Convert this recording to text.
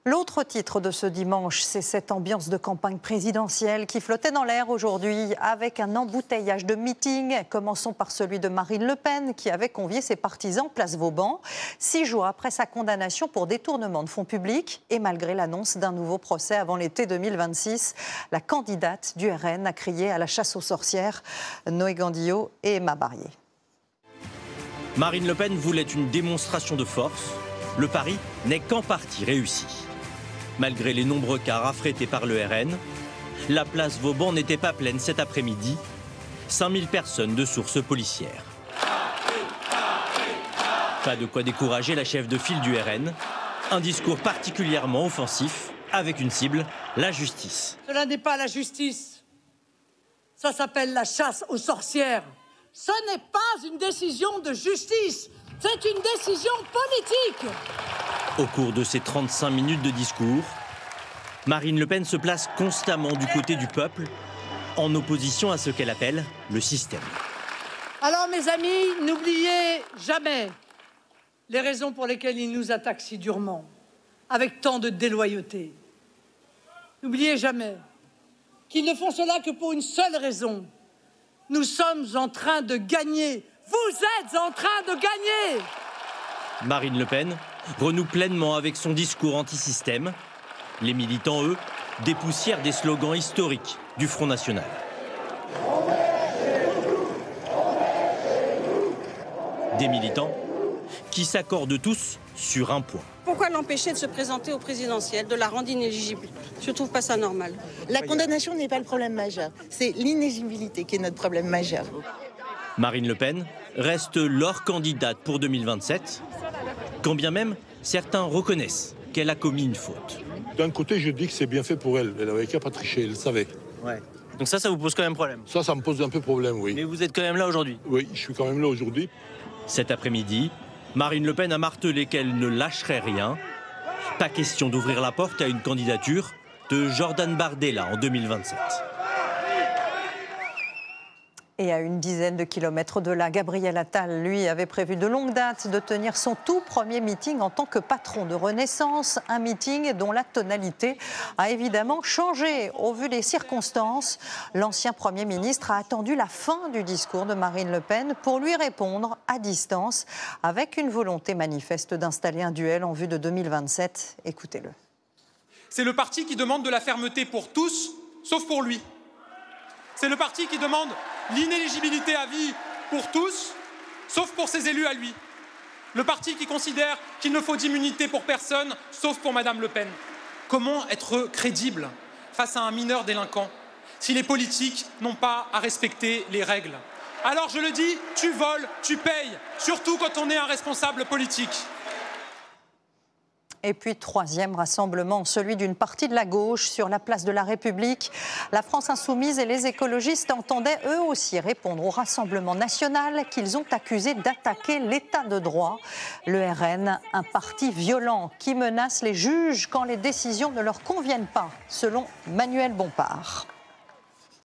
L'autre titre de ce dimanche, c'est cette ambiance de campagne présidentielle qui flottait dans l'air aujourd'hui avec un embouteillage de meetings. Commençons par celui de Marine Le Pen qui avait convié ses partisans place Vauban 6 jours après sa condamnation pour détournement de fonds publics et malgré l'annonce d'un nouveau procès avant l'été 2026. La candidate du RN a crié à la chasse aux sorcières. Noé Gandillot et Emma Barrier. Marine Le Pen voulait une démonstration de force. Le pari n'est qu'en partie réussi. Malgré les nombreux cas affrétés par le RN, la place Vauban n'était pas pleine cet après-midi. 5000 personnes de sources policières. Pas de quoi décourager la chef de file du RN. Un discours particulièrement offensif, avec une cible, la justice. Cela n'est pas la justice. Ça s'appelle la chasse aux sorcières. Ce n'est pas une décision de justice. C'est une décision politique. Au cours de ces 35 minutes de discours, Marine Le Pen se place constamment du côté du peuple, en opposition à ce qu'elle appelle le système. Alors mes amis, n'oubliez jamais les raisons pour lesquelles ils nous attaquent si durement, avec tant de déloyauté. N'oubliez jamais qu'ils ne font cela que pour une seule raison. Nous sommes en train de gagner. Vous êtes en train de gagner. Marine Le Pen renoue pleinement avec son discours anti-système. Les militants, eux, dépoussièrent des slogans historiques du Front National. Des militants qui s'accordent tous sur un point. Pourquoi l'empêcher de se présenter au présidentiel, de la rendre inéligible? Je trouve pas ça normal. La condamnation n'est pas le problème majeur, c'est l'inéligibilité qui est notre problème majeur. Marine Le Pen reste leur candidate pour 2027, quand bien même certains reconnaissent qu'elle a commis une faute. D'un côté, je dis que c'est bien fait pour elle. Elle n'avait qu'à pas tricher, elle le savait. Ouais. Donc ça vous pose quand même problème? Ça me pose un peu problème, oui. Mais vous êtes quand même là aujourd'hui? Oui, je suis quand même là aujourd'hui. Cet après-midi, Marine Le Pen a martelé qu'elle ne lâcherait rien. Pas question d'ouvrir la porte à une candidature de Jordan Bardella en 2027. Et à une dizaine de kilomètres de là, Gabriel Attal, lui, avait prévu de longue date de tenir son tout premier meeting en tant que patron de Renaissance. Un meeting dont la tonalité a évidemment changé au vu des circonstances. L'ancien Premier ministre a attendu la fin du discours de Marine Le Pen pour lui répondre à distance, avec une volonté manifeste d'installer un duel en vue de 2027. Écoutez-le. C'est le parti qui demande de la fermeté pour tous, sauf pour lui. C'est le parti qui demande l'inéligibilité à vie pour tous, sauf pour ses élus à lui. Le parti qui considère qu'il ne faut d'immunité pour personne, sauf pour Madame Le Pen. Comment être crédible face à un mineur délinquant si les politiques n'ont pas à respecter les règles? Alors je le dis, tu voles, tu payes, surtout quand on est un responsable politique. Et puis, troisième rassemblement, celui d'une partie de la gauche sur la place de la République. La France insoumise et les écologistes entendaient eux aussi répondre au Rassemblement national qu'ils ont accusé d'attaquer l'état de droit. Le RN, un parti violent qui menace les juges quand les décisions ne leur conviennent pas, selon Manuel Bompard.